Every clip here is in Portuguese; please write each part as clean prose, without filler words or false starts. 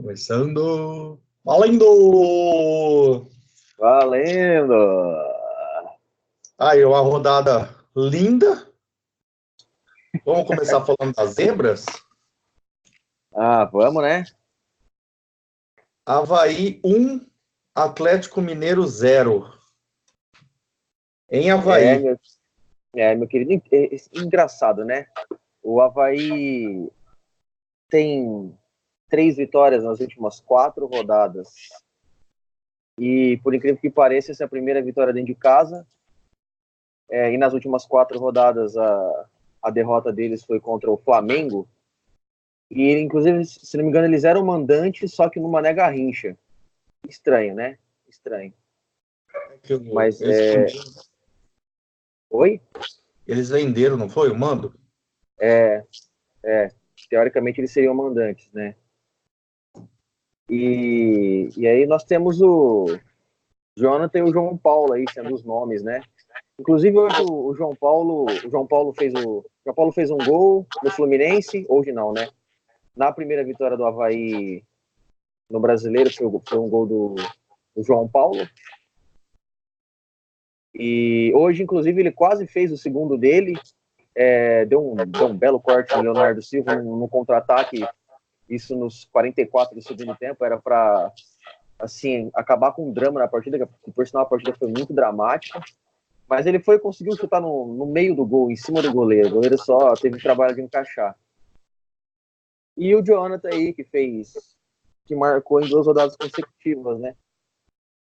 Começando. Valendo! Valendo! Aí, uma rodada linda. Vamos começar falando das zebras? Vamos, né? Avaí 1, Atlético Mineiro 0. Em Avaí. Meu querido, engraçado, né? O Avaí tem 3 vitórias nas últimas 4 rodadas. E, por incrível que pareça, essa é a primeira vitória dentro de casa. E nas últimas 4 rodadas, a derrota deles foi contra o Flamengo. E, inclusive, se não me engano, eles eram mandantes, só que no Mané Garrincha. Estranho, né? Estranho. Mas Oi? Eles venderam, não foi? O mando? Teoricamente eles seriam mandantes, né? E aí nós temos o Jonathan e o João Paulo aí sendo os nomes, né? Inclusive hoje o João Paulo fez um gol no Fluminense, hoje não, né? Na primeira vitória do Avaí no Brasileiro foi um gol do João Paulo. E hoje, inclusive, ele quase fez o segundo dele. Deu um belo corte no Leonardo Silva no contra-ataque. Isso nos 44 do segundo tempo. Era para, assim, acabar com um drama na partida, que por sinal a partida foi muito dramática. Mas ele conseguiu chutar no meio do gol, em cima do goleiro. O goleiro só teve trabalho de encaixar. E o Jonathan aí, que marcou em 2 rodadas consecutivas, né?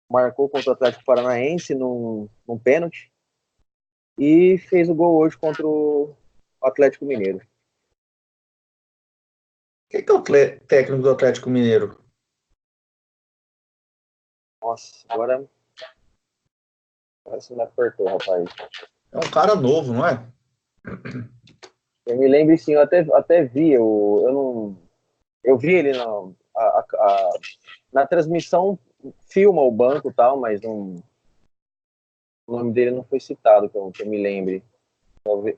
Marcou contra o Atlético Paranaense num pênalti. E fez o gol hoje contra o Atlético Mineiro. Quem que é o técnico do Atlético Mineiro? Nossa, agora você me apertou, rapaz. É um cara novo, não é? Eu me lembro, sim, eu até vi, eu vi ele na transmissão, filma o banco e tal, mas o nome dele não foi citado, que eu me lembre.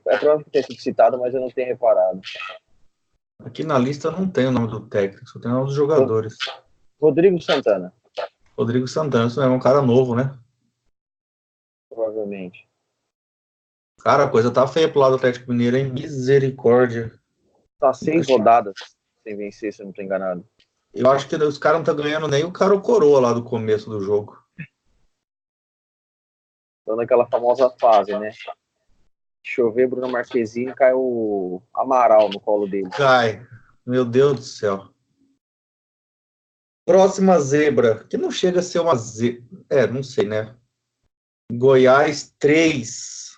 É provável que tenha sido citado, mas eu não tenho reparado. Aqui na lista não tem o nome do técnico, só tem o nome dos jogadores. Rodrigo Santana. Rodrigo Santana, isso é um cara novo, né? Provavelmente. Cara, a coisa tá feia pro lado do Atlético Mineiro, hein? Misericórdia. Tá 6 rodadas sem vencer, se eu não estou enganado. Eu acho que os caras não estão ganhando nem o cara ou coroa lá do começo do jogo. Então, naquela famosa fase, né? Chover Bruno Marquezine e cai o Amaral no colo dele. Cai. Meu Deus do céu. Próxima zebra, que não chega a ser uma zebra. Não sei, né? Goiás 3,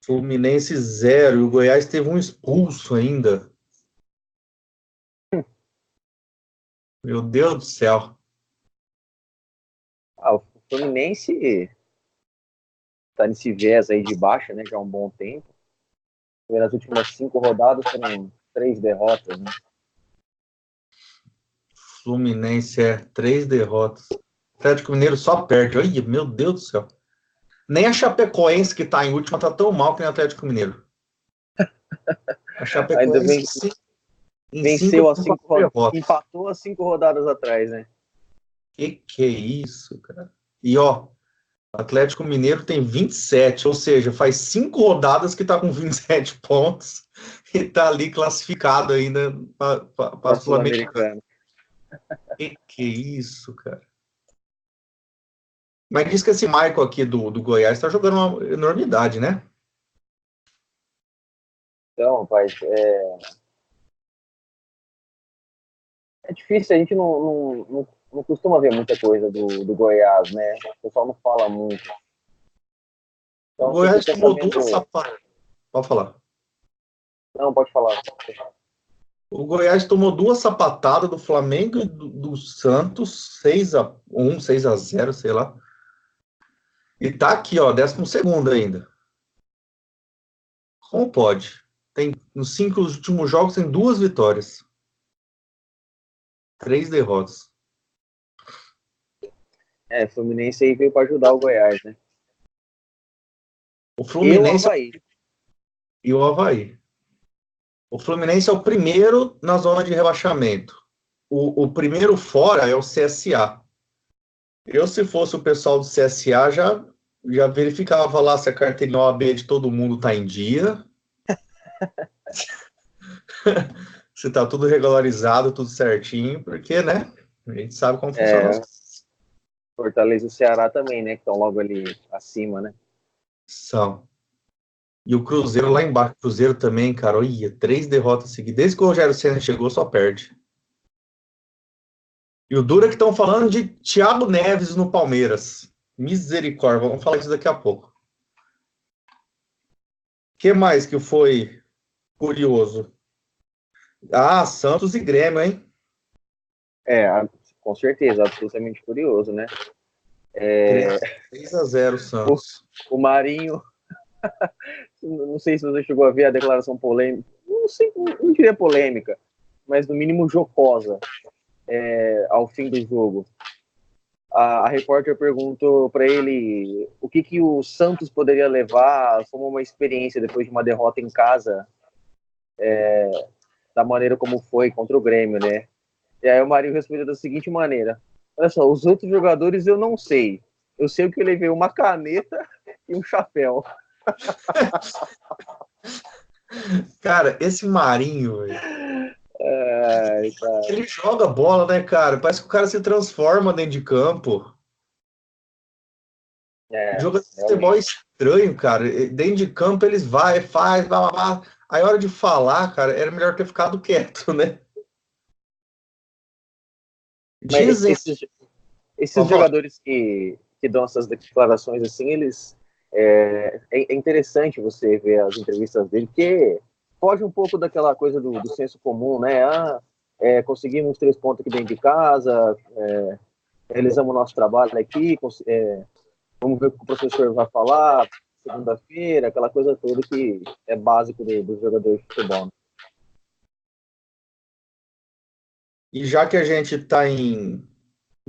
Fluminense 0. E o Goiás teve um expulso ainda. Meu Deus do céu. O Fluminense tá nesse viés aí de baixa, né? Já há um bom tempo. Nas últimas 5 rodadas foram 3 derrotas, né? Fluminense 3 derrotas. Atlético Mineiro só perde. Olha, meu Deus do céu. Nem a Chapecoense, que tá em última, tá tão mal que nem o Atlético Mineiro. A Ainda Chapecoense venceu as 5 rodadas. Empatou as 5 rodadas atrás, né? Que é isso, cara? E ó, o Atlético Mineiro tem 27, ou seja, faz 5 rodadas que tá com 27 pontos e tá ali classificado ainda para a Sul-Americana. Que é isso, cara? Mas diz que esse Michael aqui do Goiás tá jogando uma enormidade, né? Então, rapaz, é difícil, a gente não costuma ver muita coisa do Goiás, né? O pessoal não fala muito. Então, O Goiás tomou 2 sapatadas. Pode falar. Não, pode falar. O Goiás tomou 2 sapatadas do Flamengo e do Santos, 6-1, 6-0, sei lá. E tá aqui, ó, 12º ainda. Como pode? Nos 5 últimos jogos tem 2 vitórias. 3 derrotas. O Fluminense aí veio para ajudar o Goiás, né? O Fluminense e o Avaí. O Avaí. O Fluminense é o primeiro na zona de rebaixamento. o primeiro fora é o CSA. Eu, se fosse o pessoal do CSA, já verificava lá se a carteirinha OAB de todo mundo está em dia, se está tudo regularizado, tudo certinho, porque, né, a gente sabe como funciona as É, coisas. Fortaleza e o Ceará também, né? Que estão logo ali acima, né? São. E o Cruzeiro lá embaixo, o Cruzeiro também, cara, olha, 3 derrotas seguidas. Desde que o Rogério Ceni chegou, só perde. E o duro é que estão falando de Thiago Neves no Palmeiras. Misericórdia, vamos falar disso daqui a pouco. O que mais que foi curioso? Ah, Santos e Grêmio, hein? Com certeza, absolutamente curioso, né? 3-0 O, Santos. o Marinho, não sei se você chegou a ver a declaração polêmica, não sei, não diria polêmica, mas no mínimo jocosa, ao fim do jogo. A repórter perguntou para ele o que o Santos poderia levar como uma experiência depois de uma derrota em casa, da maneira como foi contra o Grêmio, né? E aí o Marinho respondeu da seguinte maneira: olha só, os outros jogadores eu não sei. Eu sei que eu levei uma caneta e um chapéu. Cara, esse Marinho, Cara. ele joga bola, né, cara? Parece que o cara se transforma dentro de campo. Jogo de futebol é Realmente. estranho, cara. Dentro de campo eles vai, faz, blá, blá, blá. Aí, a hora de falar, cara, era melhor ter ficado quieto, né? Mas Dizem. esses Pode falar. jogadores que dão essas declarações assim, eles é interessante você ver as entrevistas dele, porque foge um pouco daquela coisa do senso comum, né? Conseguimos 3 pontos aqui dentro de casa, realizamos o nosso trabalho aqui, vamos ver o que o professor vai falar segunda-feira, aquela coisa toda que é básico dos jogadores de futebol. Né? E já que a gente está em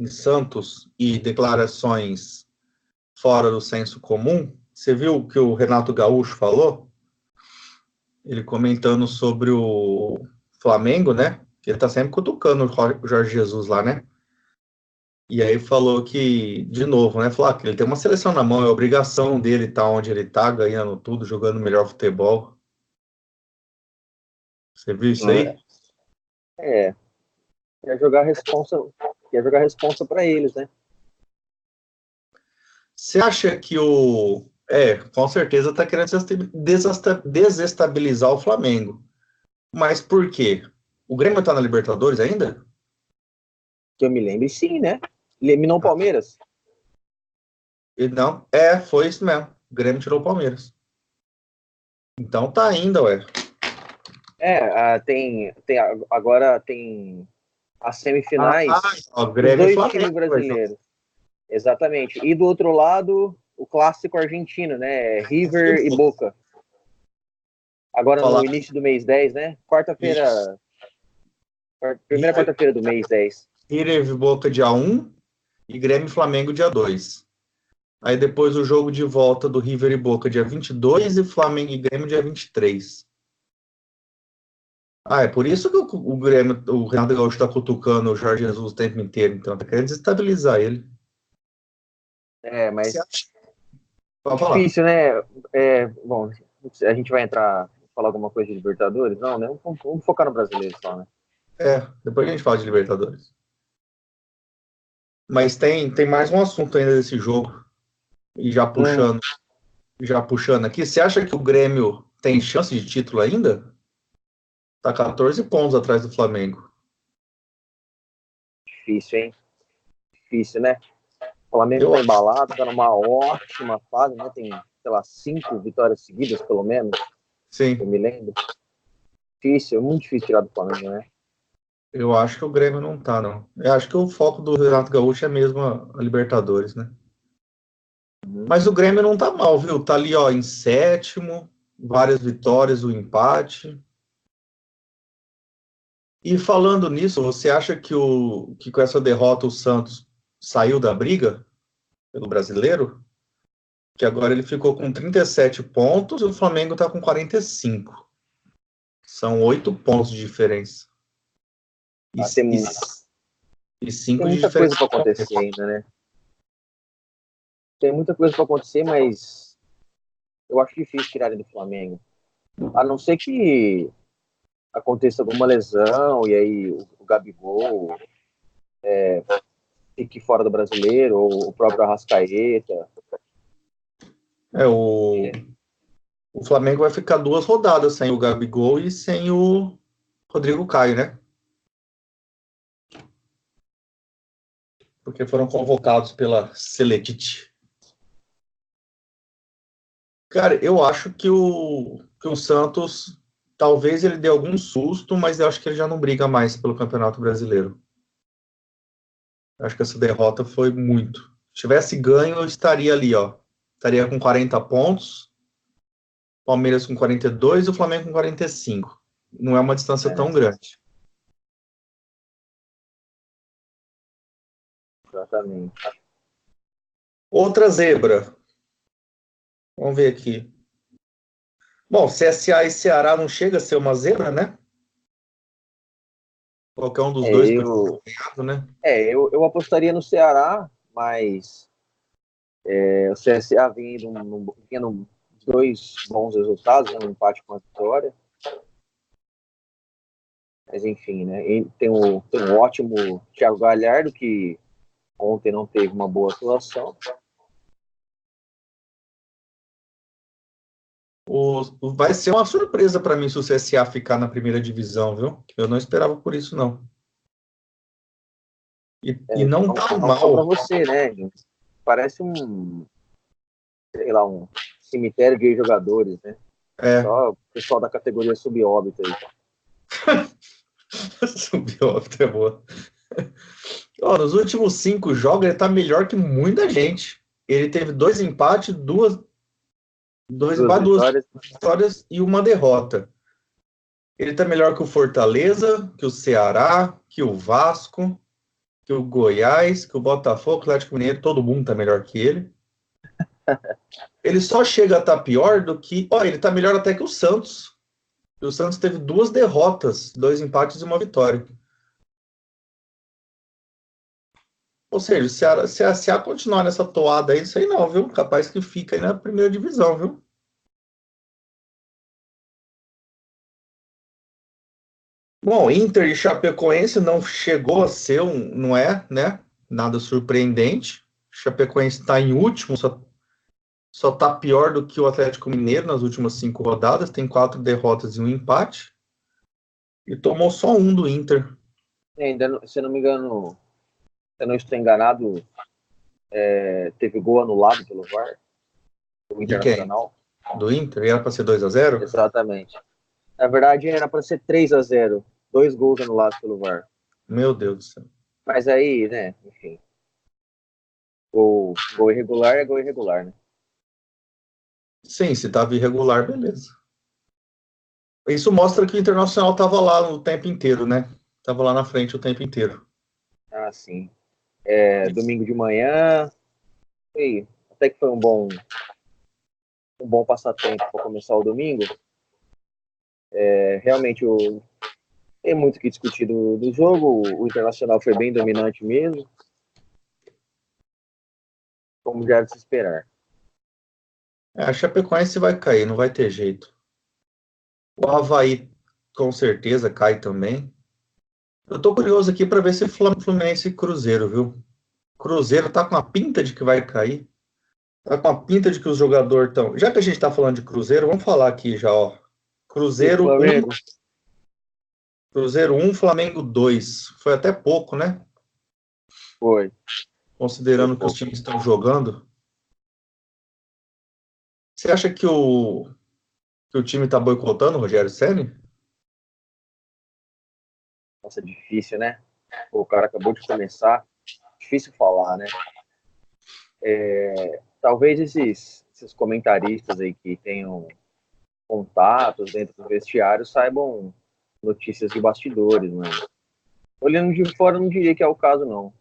Santos e declarações fora do senso comum, você viu o que o Renato Gaúcho falou? Ele comentando sobre o Flamengo, né? Que ele tá sempre cutucando o Jorge Jesus lá, né? E aí falou que, de novo, né? Falou que ele tem uma seleção na mão, é obrigação dele estar onde ele tá, ganhando tudo, jogando melhor futebol. Você viu isso aí? É, quer jogar responsa para eles, né? Você acha que o. É, com certeza tá querendo desestabilizar o Flamengo. Mas por quê? O Grêmio tá na Libertadores ainda? Que eu me lembre, sim, né? Eliminou o Palmeiras. E não, foi isso mesmo. O Grêmio tirou o Palmeiras. Então tá ainda, ué. Agora tem as Ah, semifinais ó, dos Grêmio e dois Flamengo times vai junto. brasileiros. Exatamente. E do outro lado, o clássico argentino, né? River e Boca. Agora no Falar início do mês 10, né? isso. Primeira quarta-feira do mês 10. River e Boca dia 1 e Grêmio e Flamengo dia 2. Aí depois o jogo de volta do River e Boca dia 22 e Flamengo e Grêmio dia 23. Ah, é por isso que o Grêmio, o Renato Gaúcho está cutucando o Jorge Jesus o tempo inteiro, então tá querendo desestabilizar ele. Você Mas acha? Pode falar. difícil, né? Bom, a gente vai falar alguma coisa de Libertadores? Não, né? Vamos focar no brasileiro só, né? Depois a gente fala de Libertadores. Mas tem mais um assunto ainda desse jogo. E Hum, já puxando aqui, você acha que o Grêmio tem chance de título ainda? Tá 14 pontos atrás do Flamengo. difícil, hein? Difícil, né? O Flamengo Eu tá embalado, tá numa ótima fase, né? Tem, sei lá, 5 vitórias seguidas, pelo menos, eu sim, me lembro. Difícil, é muito difícil tirar do Flamengo, né? eu acho que o Grêmio não tá, não. Eu acho que o foco do Renato Gaúcho é mesmo a Libertadores, né? Uhum. Mas o Grêmio não tá mal, viu? Tá ali, ó, em sétimo, várias vitórias, o empate. E falando nisso, você acha que com essa derrota o Santos saiu da briga pelo brasileiro? Que agora ele ficou com 37 pontos e o Flamengo tá com 45. São 8 pontos de diferença. E, Tem, e 5 tem de muita coisa diferença. para acontecer ainda, né? Tem muita coisa para acontecer, mas eu acho difícil tirarem do Flamengo. A não ser que aconteça alguma lesão e aí o Gabigol fique fora do Brasileiro, ou o próprio Arrascaeta. O Flamengo vai ficar 2 rodadas sem o Gabigol e sem o Rodrigo Caio, né? Porque foram convocados pela Seledit. Cara, eu acho que o Santos, talvez ele dê algum susto, mas eu acho que ele já não briga mais pelo Campeonato Brasileiro. Eu acho que essa derrota foi muito. Se tivesse ganho, eu estaria ali, ó. Estaria com 40 pontos, Palmeiras com 42 e o Flamengo com 45. Não é uma distância tão grande. Exatamente. Outra zebra. Vamos ver aqui. Bom, CSA e Ceará não chega a ser uma zebra, né? Qualquer um dos dois pode ser ganhado, né? Eu apostaria no Ceará, mas o CSA vinha dois bons resultados, né, um empate com a vitória. Mas enfim, né? E tem um ótimo Thiago Galhardo, que ontem não teve uma boa atuação. Vai ser uma surpresa para mim se o CSA ficar na primeira divisão, viu? Eu não esperava por isso, não. E não tá Não só para mal. você, né? Parece sei lá, um cemitério de jogadores, né? Só o pessoal da categoria subóbito aí. Subiu, é boa. Ó, nos últimos 5 jogos, ele tá melhor que muita gente. Ele teve 2 empates, duas vitórias e uma derrota. Ele tá melhor que o Fortaleza, que o Ceará, que o Vasco, que o Goiás, que o Botafogo, o Atlético Mineiro, todo mundo tá melhor que ele. Ele só chega a estar pior do que... Ó, ele tá melhor até que o Santos. E o Santos teve 2 derrotas, 2 empates e uma vitória. Ou seja, se a continuar nessa toada aí, isso aí não, viu? Capaz que fica aí na primeira divisão, viu? Bom, Inter e Chapecoense não chegou a ser não é, né? Nada surpreendente. Chapecoense está em último, só está pior do que o Atlético Mineiro nas últimas 5 rodadas, tem 4 derrotas e um empate. E tomou só um do Inter. Ainda, se não me engano, se eu não estou enganado, teve gol anulado pelo VAR, do De quem? Internacional. Do Inter? E era para ser 2-0? Exatamente. Na verdade, era para ser 3-0, 2 gols anulados pelo VAR. Meu Deus do céu. Mas aí, né, enfim, gol irregular é gol irregular, né? Sim, se estava irregular, beleza. Isso mostra que o Internacional estava lá o tempo inteiro, né? Estava lá na frente o tempo inteiro. Ah, sim. Domingo de manhã, até que foi um bom passatempo para começar o domingo. Realmente, tem muito o que discutir do jogo. O Internacional foi bem dominante mesmo, como já era de se esperar. A Chapecoense vai cair, não vai ter jeito. O Avaí com certeza cai também. Eu tô curioso aqui para ver se Fluminense e Cruzeiro, viu? Cruzeiro tá com a pinta de que vai cair. Tá com a pinta de que os jogadores estão. Já que a gente tá falando de Cruzeiro, vamos falar aqui já, ó. E o Cruzeiro 1, Flamengo? Cruzeiro 1, Flamengo 2. Foi até pouco, né? Foi Considerando que os pouco. times estão jogando. Você acha que o time tá boicotando o Rogério Ceni? Nossa, difícil, né? O cara acabou de começar. Difícil falar, né? Talvez esses comentaristas aí que tenham contatos dentro do vestiário saibam notícias de bastidores, mas olhando de fora, eu não diria que é o caso, não.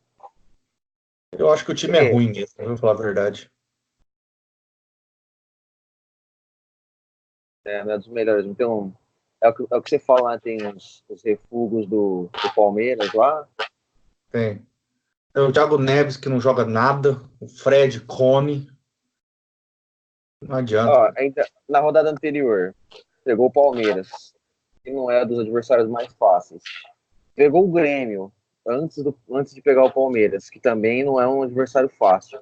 Eu acho que o time é ruim mesmo, vou falar a verdade. Não é dos melhores. Então, É o que você fala, né? Tem os refugos do Palmeiras lá. Tem. Tem o Thiago Neves, que não joga nada. O Fred come. Não adianta, Ó, cara. ainda na rodada anterior, pegou o Palmeiras, que não é dos adversários mais fáceis. Pegou o Grêmio antes de pegar o Palmeiras, que também não é um adversário fácil.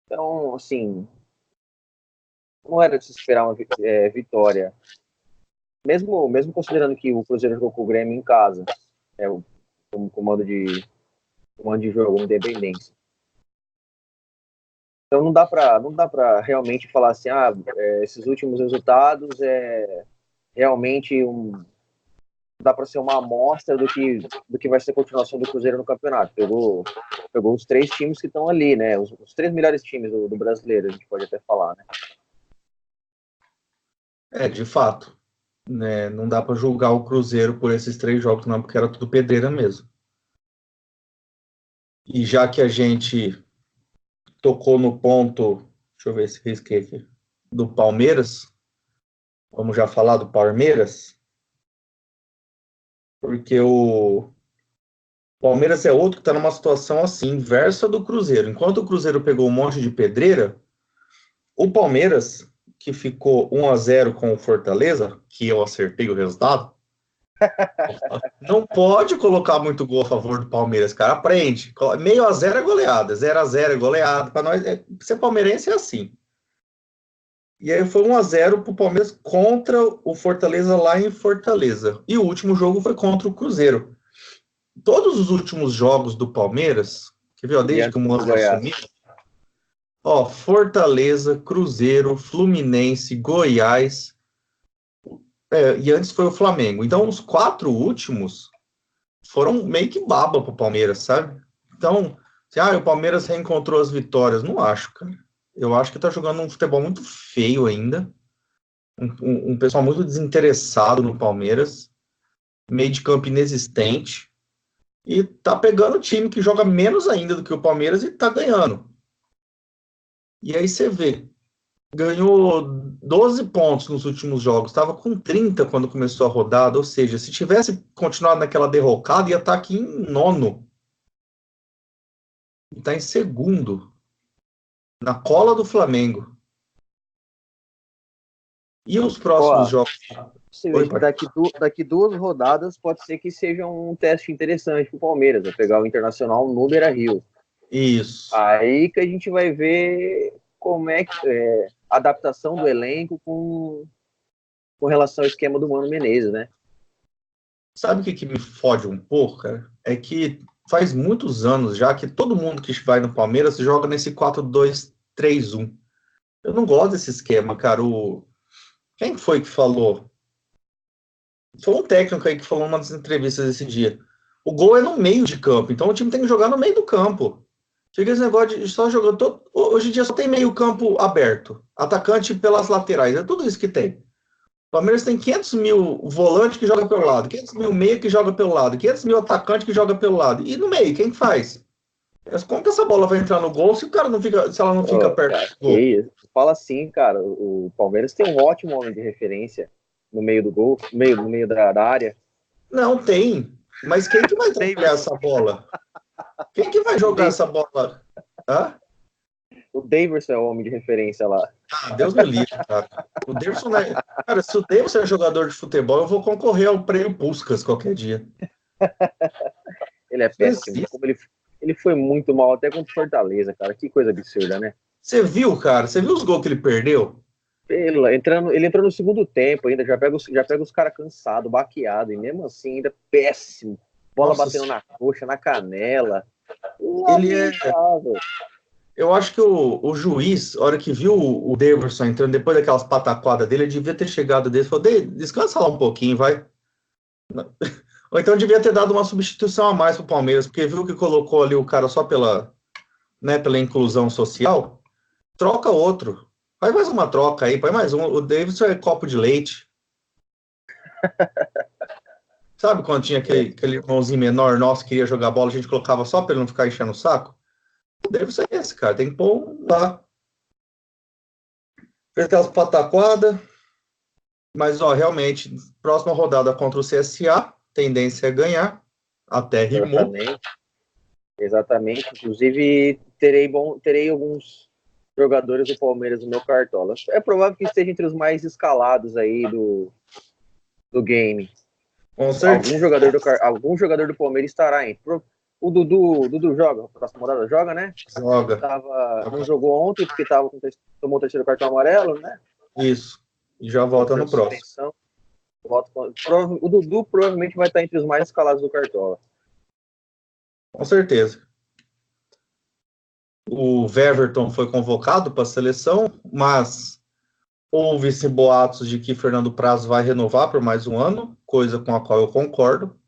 Então, assim, não era de se esperar uma vitória. Mesmo considerando que o Cruzeiro jogou com o Grêmio em casa, o comando de jogo, independência. Então não dá para realmente falar assim, esses últimos resultados realmente dá para ser uma amostra do que vai ser a continuação do Cruzeiro no campeonato. Pegou os 3 times que estão ali, né? Os 3 melhores times do brasileiro, a gente pode até falar, né? De fato. Né? Não dá para julgar o Cruzeiro por esses 3 jogos, não, porque era tudo pedreira mesmo. E já que a gente tocou no ponto, deixa eu ver se risquei aqui, do Palmeiras, vamos já falar do Palmeiras, porque o Palmeiras é outro que está numa situação assim, inversa do Cruzeiro. Enquanto o Cruzeiro pegou um monte de pedreira, o Palmeiras, que ficou 1-0 com o Fortaleza, que eu acertei o resultado, não pode colocar muito gol a favor do Palmeiras, cara. Aprende. Meio a 0 é goleada, 0-0 é goleada. Para nós, ser palmeirense é assim. E aí foi 1-0 para o Palmeiras contra o Fortaleza lá em Fortaleza. E o último jogo foi contra o Cruzeiro. Todos os últimos jogos do Palmeiras, que viu, E desde que o antes do Mano Goiás. assumiu, Fortaleza, Cruzeiro, Fluminense, Goiás, e antes foi o Flamengo. Então, os 4 últimos foram meio que baba pro Palmeiras, sabe? Então, o Palmeiras reencontrou as vitórias. Não acho, cara. Eu acho que tá jogando um futebol muito feio ainda. Um pessoal muito desinteressado no Palmeiras. Meio de campo inexistente. E tá pegando time que joga menos ainda do que o Palmeiras e tá ganhando. E aí você vê, ganhou 12 pontos nos últimos jogos, estava com 30 quando começou a rodada, ou seja, se tivesse continuado naquela derrocada, ia estar aqui em nono. E está em segundo, na cola do Flamengo. E os próximos Ó, jogos? você Oi, vê, pai. daqui 2 rodadas pode ser que seja um teste interessante para o Palmeiras, pegar o Internacional no Beira-Rio. Isso. Aí que a gente vai ver como é que a adaptação do elenco com relação ao esquema do Mano Menezes, né? Sabe o que me fode um pouco, cara? É que faz muitos anos já que todo mundo que vai no Palmeiras joga nesse 4-2-3-1. Eu não gosto desse esquema, cara. Quem foi que falou? Foi um técnico aí que falou numa das entrevistas esse dia. O gol é no meio de campo, então o time tem que jogar no meio do campo. Chega esse negócio de só jogando. Hoje em dia só tem meio campo aberto. Atacante pelas laterais. É tudo isso que tem. O Palmeiras tem 500 mil volantes que joga pelo lado, 500 mil meia que joga pelo lado, 500 mil atacante que joga pelo lado. E no meio, quem faz? Como que essa bola vai entrar no gol se o cara não fica, se ela não fica Oh, perto cara, do gol? isso. Fala assim, cara, o Palmeiras tem um ótimo homem de referência no meio do gol, no meio da área. Não tem. Mas quem que vai trabalhar essa bola? Quem que vai jogar essa bola? Hã? O Daverson é o homem de referência lá. Deus me livre, cara. O Davidson Cara, se o Davidson é jogador de futebol, eu vou concorrer ao prêmio Puskás qualquer dia. Ele é Não péssimo. existe. Ele foi muito mal até contra o Fortaleza, cara. Que coisa absurda, né? Você viu, cara? Você viu os gols que ele perdeu? Ele entrou no segundo tempo ainda, já pega os caras cansados, baqueado, e mesmo assim ainda péssimo. Bola Nossa, batendo na coxa, na canela. ele é. Lamentável. Eu acho que o juiz, a hora que viu o Davidson entrando, depois daquelas pataquadas dele, ele devia ter chegado dele e falou: descansa lá um pouquinho, vai. Ou então devia ter dado uma substituição a mais pro Palmeiras, porque viu que colocou ali o cara só pela inclusão social. Troca outro. Faz mais uma troca aí, põe mais um. O Davidson é copo de leite. Sabe quando tinha aquele irmãozinho menor nosso que queria jogar bola, a gente colocava só para ele não ficar enchendo o saco? O Davidson é esse, cara. Tem que pôr lá. Fez aquelas pataquadas. Mas, ó, realmente, próxima rodada contra o CSA, tendência é ganhar, até rimou. Exatamente. Inclusive, terei alguns jogadores do Palmeiras no meu cartola. É provável que esteja entre os mais escalados aí do game. Com certeza. Algum jogador do Palmeiras estará entre. O Dudu joga, próxima rodada joga, né? Joga. Não jogou ontem porque tomou o terceiro cartão amarelo, né? Isso. E já volta no próximo. O Dudu provavelmente vai estar entre os mais escalados do cartola. Com certeza. O Weverton foi convocado para a seleção, mas houve-se boatos de que Fernando Praz vai renovar por mais um ano, coisa com a qual eu concordo.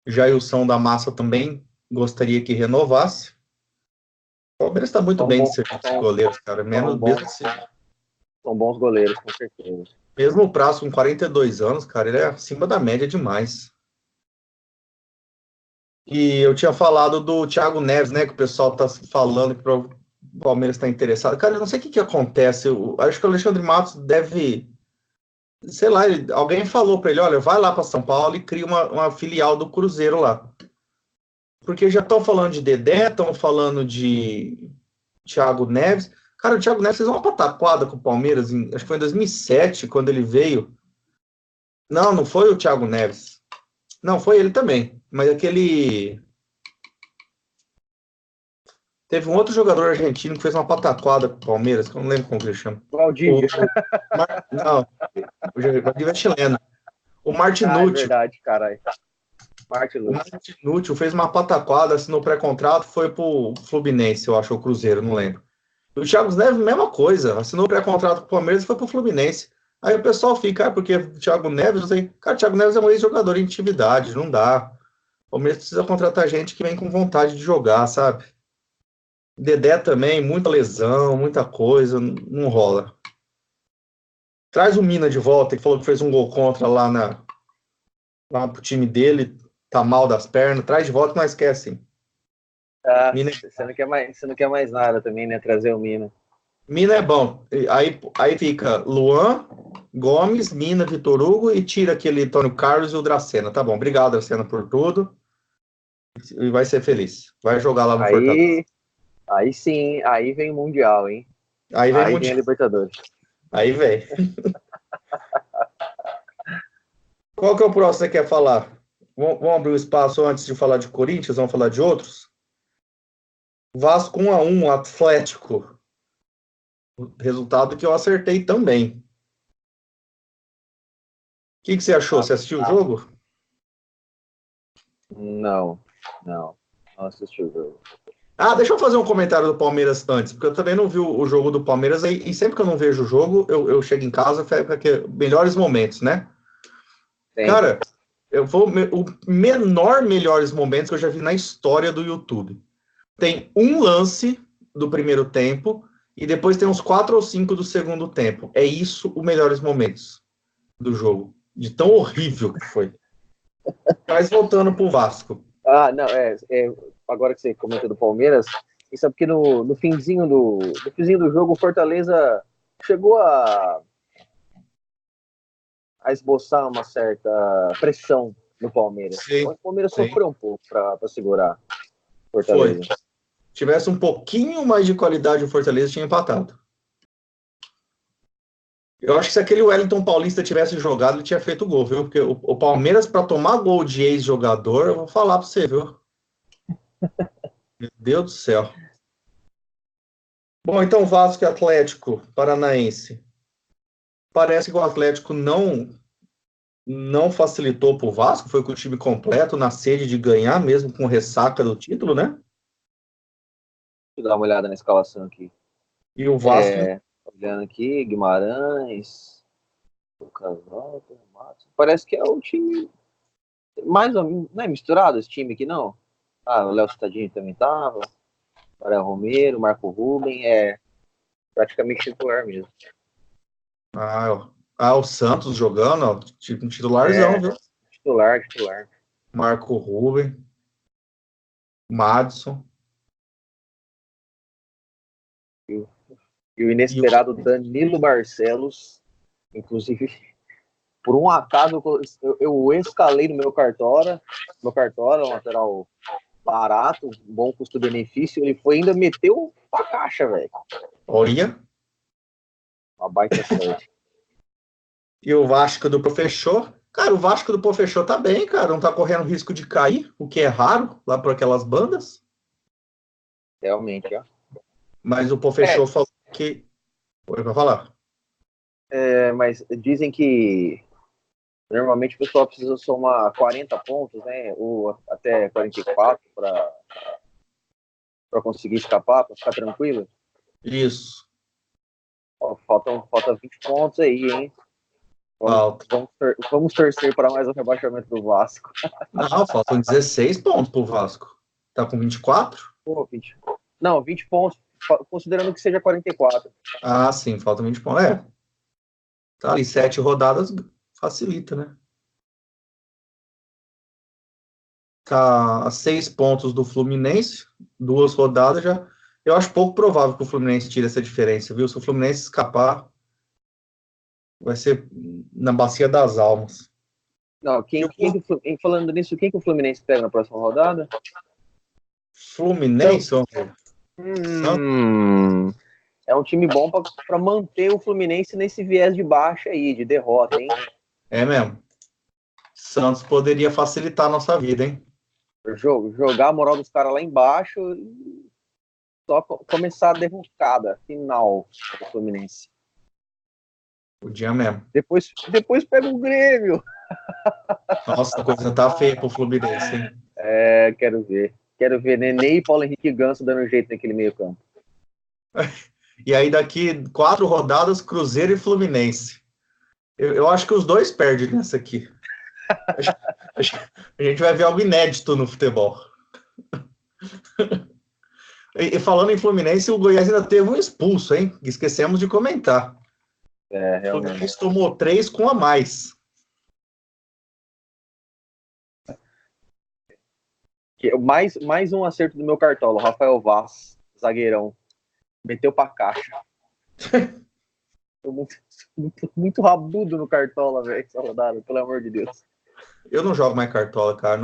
Jailson da Massa também gostaria que renovasse. O Palmeiras está muito bem de serviço de goleiros, cara. São bons goleiros, com certeza. Mesmo o Praz com 42 anos, cara, ele é acima da média demais. E eu tinha falado do Thiago Neves, né? Que o pessoal tá falando que o Palmeiras está interessado. Cara, eu não sei o que acontece. Eu acho que o Alexandre Matos deve. Sei lá, alguém falou para ele: olha, vai lá para São Paulo e cria uma filial do Cruzeiro lá. Porque já estão falando de Dedé, estão falando de Thiago Neves. Cara, o Thiago Neves fez uma pataquada com o Palmeiras, acho que foi em 2007, quando ele veio. Não foi o Thiago Neves. Não, foi ele também. Mas aquele. Teve um outro jogador argentino que fez uma pataquada com o Palmeiras, que eu não lembro como que ele chama. Valdívia. Não, o Valdívia é chileno. O Martinútil. É verdade, caralho. O Martinútil fez uma pataquada, assinou pré-contrato, foi pro Fluminense, eu acho, o Cruzeiro, não lembro. E o Thiago Neves, mesma coisa, assinou pré-contrato com o Palmeiras e foi pro Fluminense. Aí o pessoal fica, porque o Thiago Neves, não sei, cara, o Thiago Neves é um ex-jogador em atividade, não dá. O Palmeiras precisa contratar gente que vem com vontade de jogar, sabe? Dedé também, muita lesão, muita coisa, não rola. Traz o Mina de volta, que falou que fez um gol contra lá pro time dele, tá mal das pernas, traz de volta que nós esquece. Mina... Você não quer mais nada também, né? Trazer o Mina. Mina é bom. Aí fica Luan, Gomes, Mina, Vitor Hugo e tira aquele Antônio Carlos e o Dracena. Tá bom, obrigado, Dracena, por tudo. E vai ser feliz. Vai jogar lá no Fortaleza. Aí sim, aí vem o Mundial, hein? Aí vem a Libertadores. Aí vem. Qual que é o próximo que você quer falar? Vamos abrir o espaço antes de falar de Corinthians, vamos falar de outros? Vasco 1-1, Atlético. Resultado que eu acertei também. O que você achou? Você assistiu o jogo? Não assisti o jogo. Deixa eu fazer um comentário do Palmeiras antes, porque eu também não vi o jogo do Palmeiras, e sempre que eu não vejo o jogo, eu chego em casa, melhores momentos, né? Sim. Cara, o melhores momentos que eu já vi na história do YouTube. Tem um lance do primeiro tempo, e depois tem uns 4 ou 5 do segundo tempo. É isso os melhores momentos do jogo, de tão horrível que foi. Mas voltando pro Vasco. Agora que você comentou do Palmeiras, isso é porque no finzinho do jogo, o Fortaleza chegou a esboçar uma certa pressão no Palmeiras. Sim, o Palmeiras sofreu um pouco para segurar o Fortaleza. Foi. Tivesse um pouquinho mais de qualidade, o Fortaleza tinha empatado. Eu acho que se aquele Wellington Paulista tivesse jogado, ele tinha feito gol, viu? Porque o Palmeiras, para tomar gol de ex-jogador, eu vou falar para você, viu? Meu Deus do céu. Bom, então Vasco e Atlético Paranaense. Parece que o Atlético não facilitou para o Vasco, foi com o time completo, na sede de ganhar, mesmo com ressaca do título, né? Deixa eu dar uma olhada na escalação aqui. E o Vasco... olhando aqui, Guimarães, Lucas Walter, Matos. Parece que é o time mais ou menos, não é misturado esse time aqui, não? O Léo Cittadini também tava, Ariel Romero, Marco Ruben, praticamente titular mesmo. O Santos jogando, ó, tipo um titularzão, viu? Titular. Marco Ruben, Madison. E o inesperado Danilo Barcelos, inclusive por um acaso, eu escalei no meu Cartola, um lateral barato, bom custo-benefício, ele foi ainda meteu pra caixa, velho. Olha. Uma baita sorte. E o Vasco do Professor? Cara, o Vasco do Professor tá bem, cara. Não tá correndo risco de cair, o que é raro lá por aquelas bandas. Realmente, ó. Mas o Professor falou que... Oi, vai falar. Mas dizem que normalmente o pessoal precisa somar 40 pontos, né? Ou até 44 para conseguir escapar, para ficar tranquilo. Isso. Ó, falta 20 pontos aí, hein? Vamos torcer para mais um rebaixamento do Vasco. Não, faltam 16 pontos pro Vasco. Tá com 24? Pô, 20. Não, 20 pontos, considerando que seja 44. Ah, sim, faltam 20 pontos. Tá ali, 7 rodadas, facilita, né? Tá a 6 pontos do Fluminense, 2 rodadas já. Eu acho pouco provável que o Fluminense tire essa diferença, viu? Se o Fluminense escapar, vai ser na bacia das almas. Não, falando nisso, quem que o Fluminense pega na próxima rodada? Fluminense? É um time bom para manter o Fluminense nesse viés de baixa aí, de derrota, hein? É mesmo. Santos poderia facilitar a nossa vida, hein? Jogar a moral dos caras lá embaixo e só começar a derrocada final do Fluminense. Podia mesmo. Depois pega o Grêmio. Nossa, a coisa tá feia pro Fluminense, hein? Quero ver. Quero ver Nenê e Paulo Henrique Ganso dando jeito naquele meio campo. E aí daqui 4 rodadas, Cruzeiro e Fluminense. Eu acho que os dois perdem nessa aqui. A gente vai ver algo inédito no futebol. E falando em Fluminense, o Goiás ainda teve um expulso, hein? Esquecemos de comentar. Realmente. O Fluminense tomou 3 com a mais. Mais um acerto do meu Cartola, Rafael Vaz, zagueirão. Meteu pra caixa. Tô muito rabudo no Cartola, velho, essa rodada, pelo amor de Deus. Eu não jogo mais Cartola, cara.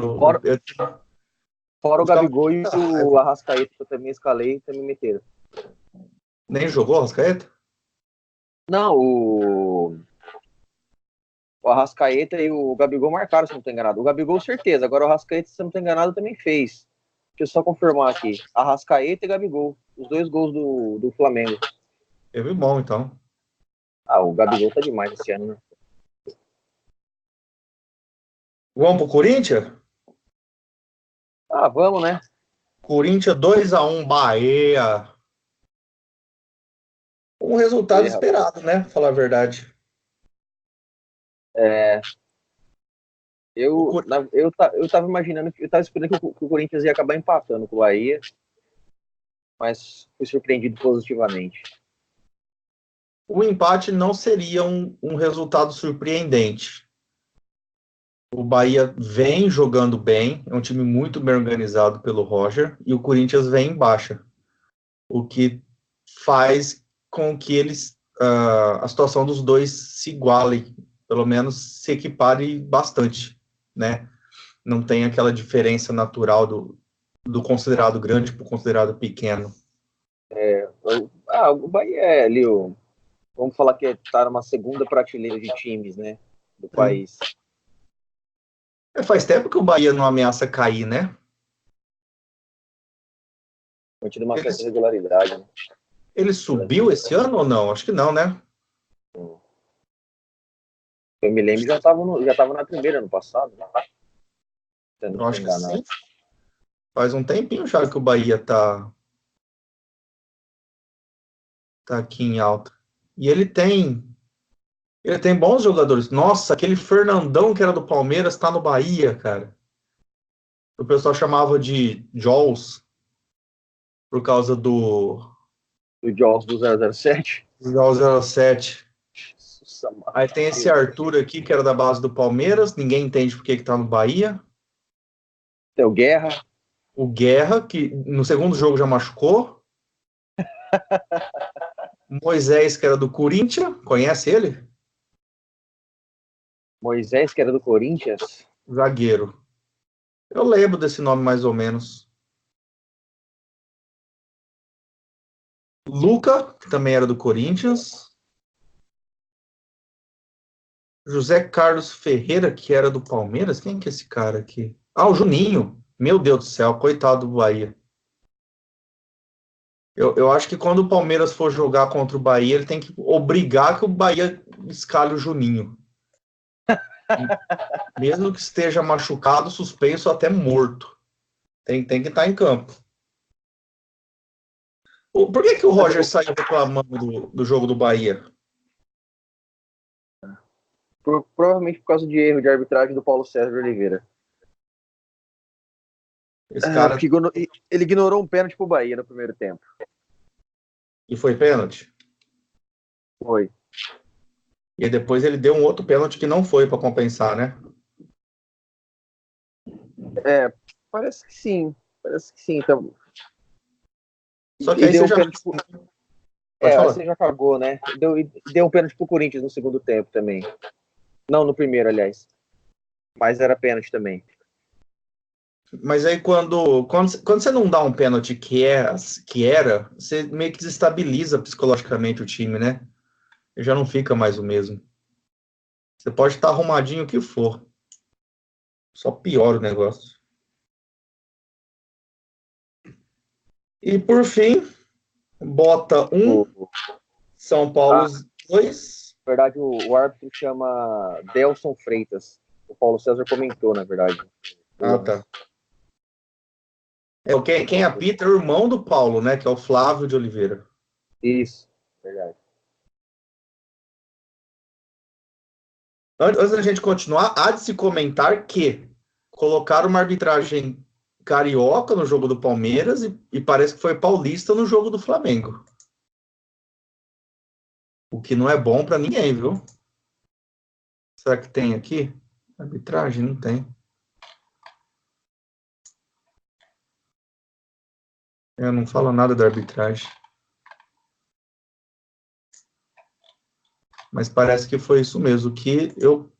Fora o Gabigol e o Arrascaeta, que eu também escalei, também meteram. Nem jogou, Arrascaeta? Não, o Arrascaeta e o Gabigol marcaram, se não estou enganado. O Gabigol, certeza. Agora o Arrascaeta, se não estou enganado, também fez. Deixa eu só confirmar aqui. Arrascaeta e Gabigol. Os 2 gols do Flamengo. Teve bom, então. O Gabigol tá demais esse ano, né? Vamos pro Corinthians? Vamos, né? Corinthians 2-1, Bahia. Um resultado esperado, né? Falar a verdade. Eu tava imaginando, eu tava esperando que o Corinthians ia acabar empatando com o Bahia, mas fui surpreendido positivamente. O empate não seria um resultado surpreendente. O Bahia vem jogando bem, é um time muito bem organizado pelo Roger, e o Corinthians vem em baixa, o que faz com que a situação dos dois se iguale, pelo menos se equipare bastante, né? Não tem aquela diferença natural do considerado grande para o considerado pequeno. O Bahia é ali, vamos falar que está numa segunda prateleira de times, né, do país. Faz tempo que o Bahia não ameaça cair, né? Continua uma certa regularidade, né? Ele subiu esse ano ou não? Acho que não, né? Eu me lembro, já estava na primeira ano passado, né? Eu acho que sim. Faz um tempinho já que o Bahia tá aqui em alta. E ele tem bons jogadores. Nossa, aquele Fernandão que era do Palmeiras tá no Bahia, cara. O pessoal chamava de Jaws por causa do Jaws do 007. Do 007. Aí tem esse Arthur aqui, que era da base do Palmeiras. Ninguém entende por que tá no Bahia. Tem o Guerra. O Guerra, que no segundo jogo já machucou. Moisés, que era do Corinthians. Conhece ele? Moisés, que era do Corinthians. Zagueiro. Eu lembro desse nome mais ou menos. Luca, que também era do Corinthians. José Carlos Ferreira, que era do Palmeiras. Quem que é esse cara aqui? Ah, o Juninho. Meu Deus do céu, coitado do Bahia. Eu acho que quando o Palmeiras for jogar contra o Bahia, ele tem que obrigar que o Bahia escale o Juninho. Mesmo que esteja machucado, suspenso, até morto. Tem que estar em campo. Por que o Roger saiu reclamando do jogo do Bahia? Provavelmente por causa de erro de arbitragem do Paulo César de Oliveira. Esse cara... Ele ignorou um pênalti pro Bahia no primeiro tempo. E foi pênalti? Foi. E depois ele deu um outro pênalti que não foi para compensar, né? Parece que sim. Então... Só que aí você já... aí você já cagou, né? Deu um pênalti pro Corinthians no segundo tempo também. Não, no primeiro, aliás. Mas era pênalti também. Mas aí quando você não dá um pênalti que era, você meio que desestabiliza psicologicamente o time, né? Já não fica mais o mesmo. Você pode estar arrumadinho o que for. Só piora o negócio. E por fim, bota 1, São Paulo 2. Na verdade, o árbitro chama Delson Freitas. O Paulo César comentou, na verdade. Ah, tá. Quem apita é o irmão do Paulo, né? Que é o Flávio de Oliveira. Isso, verdade. Antes da gente continuar, há de se comentar que colocaram uma arbitragem carioca no jogo do Palmeiras e parece que foi paulista no jogo do Flamengo. O que não é bom para ninguém, viu? Será que tem aqui? Arbitragem? Não tem. Eu não falo nada da arbitragem. Mas parece que foi isso mesmo, que eu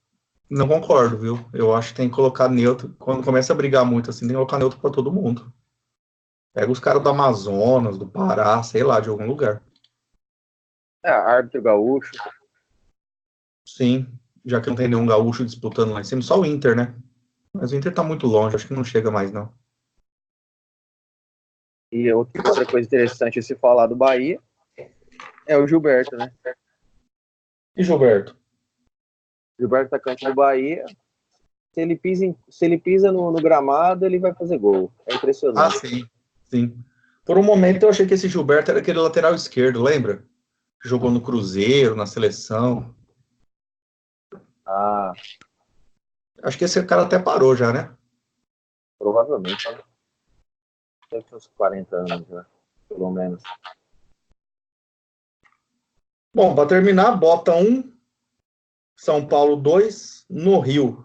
não concordo, viu? Eu acho que tem que colocar neutro. Quando começa a brigar muito assim, tem que colocar neutro para todo mundo. Pega os caras do Amazonas, do Pará, sei lá, de algum lugar. Árbitro gaúcho. Sim, já que não tem nenhum gaúcho disputando lá em cima, só o Inter, né? Mas o Inter tá muito longe, acho que não chega mais, não. E outra coisa interessante a se falar do Bahia é o Gilberto, né? E Gilberto? Gilberto, atacante do Bahia. Se ele pisa no gramado, ele vai fazer gol. É impressionante. Ah, sim. Por um momento eu achei que esse Gilberto era aquele lateral esquerdo, lembra? Jogou no Cruzeiro, na seleção. Ah, Acho que esse cara até parou já, né? provavelmente. Né? Deve ter uns 40 anos já, pelo menos. Bom, para terminar, bota 1, São Paulo 2, no Rio.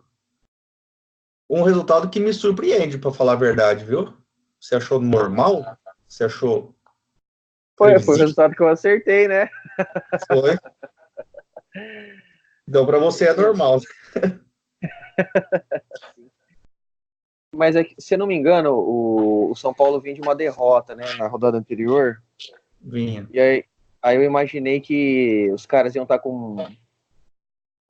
Um resultado que me surpreende, para falar a verdade, viu? Você achou normal? Você achou Foi o previsível? resultado que eu acertei, né? Foi. Então, para você é normal. Mas, se eu não me engano, o São Paulo vinha de uma derrota, né? Na rodada anterior. Vinha. E aí eu imaginei que os caras iam estar com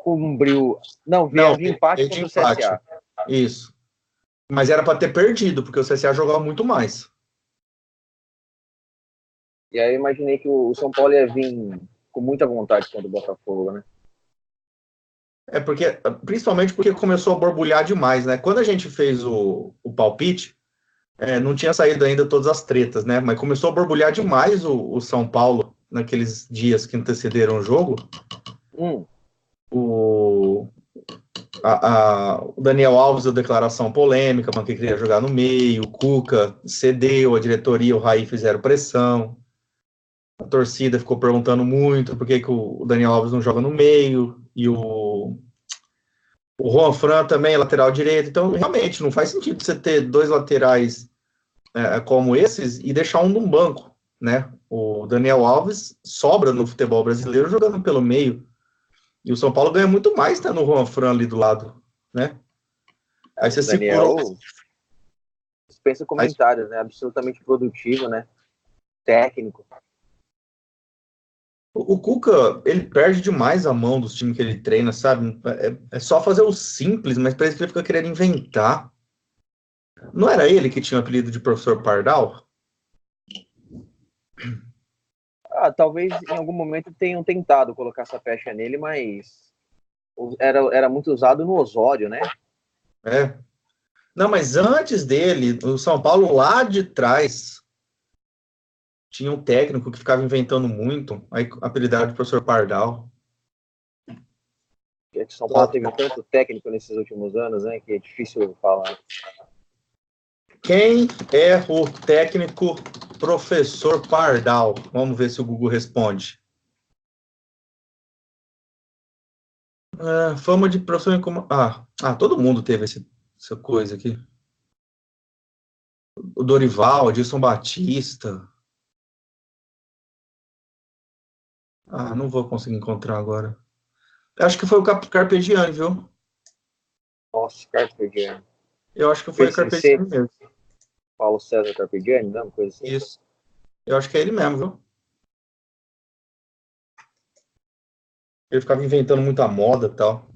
um brilho. Não, vinha de empate contra o CSA. Isso. Mas era para ter perdido, porque o CSA jogava muito mais. E aí eu imaginei que o São Paulo ia vir com muita vontade contra o Botafogo, né? Principalmente porque começou a borbulhar demais, né? Quando a gente fez o palpite, não tinha saído ainda todas as tretas, né? Mas começou a borbulhar demais o São Paulo naqueles dias que antecederam o jogo. O Daniel Alves deu declaração polêmica, falando que queria jogar no meio, o Cuca cedeu, a diretoria, o Raí fizeram pressão, a torcida ficou perguntando muito por que o Daniel Alves não joga no meio, e o Juan Fran também, lateral direito. Então, realmente, não faz sentido você ter dois laterais como esses e deixar um num banco, né? O Daniel Alves sobra no futebol brasileiro jogando pelo meio. E o São Paulo ganha muito mais, tá no Juan Fran ali do lado, né? Aí você Daniel, segurou. dispensa comentários, né? Absolutamente produtivo, né? Técnico. O Cuca, ele perde demais a mão dos times que ele treina, sabe? É só fazer o simples, mas parece que ele fica querendo inventar. Não era ele que tinha o apelido de professor Pardal? Talvez em algum momento tenham tentado colocar essa pecha nele, mas era muito usado no Osório, né? É. Não, mas antes dele, o São Paulo lá de trás tinha um técnico que ficava inventando muito, aí apelidado de professor Pardal. Que São Paulo teve tanto técnico nesses últimos anos, né? Que é difícil falar. Quem é o técnico professor Pardal? Vamos ver se o Google responde. Fama de professor em comando. Todo mundo teve essa coisa aqui. O Dorival, Edson Batista. Não vou conseguir encontrar agora. Acho que foi o Carpegiani, viu? Nossa, Carpegiani. Eu acho que foi o Carpegiani mesmo. Paulo César Carpegiani, não? Coisa assim. Isso. Eu acho que é ele mesmo, viu? Ele ficava inventando muita moda e tal.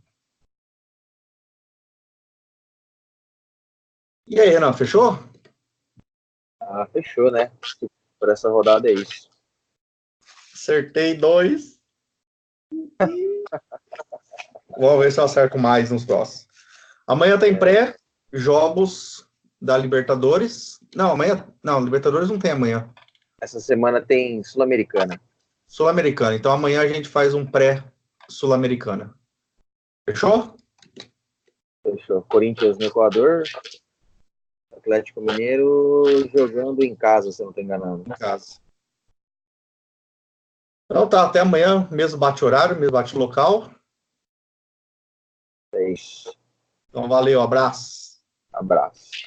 E aí, Renan, fechou? Fechou, né? Por essa rodada é isso. Acertei 2. Vamos ver se eu acerto mais nos próximos. Amanhã tem pré-jogos da Libertadores. Não, amanhã. Não, Libertadores não tem amanhã. Essa semana tem Sul-Americana. Sul-Americana. Então amanhã a gente faz um pré-Sul-Americana. Fechou? Fechou. Corinthians no Equador. Atlético Mineiro jogando em casa, se eu não estou enganando. Em casa. Então tá, até amanhã. Mesmo bate-horário, mesmo bate-local. É isso. Então valeu, abraço. Abraço.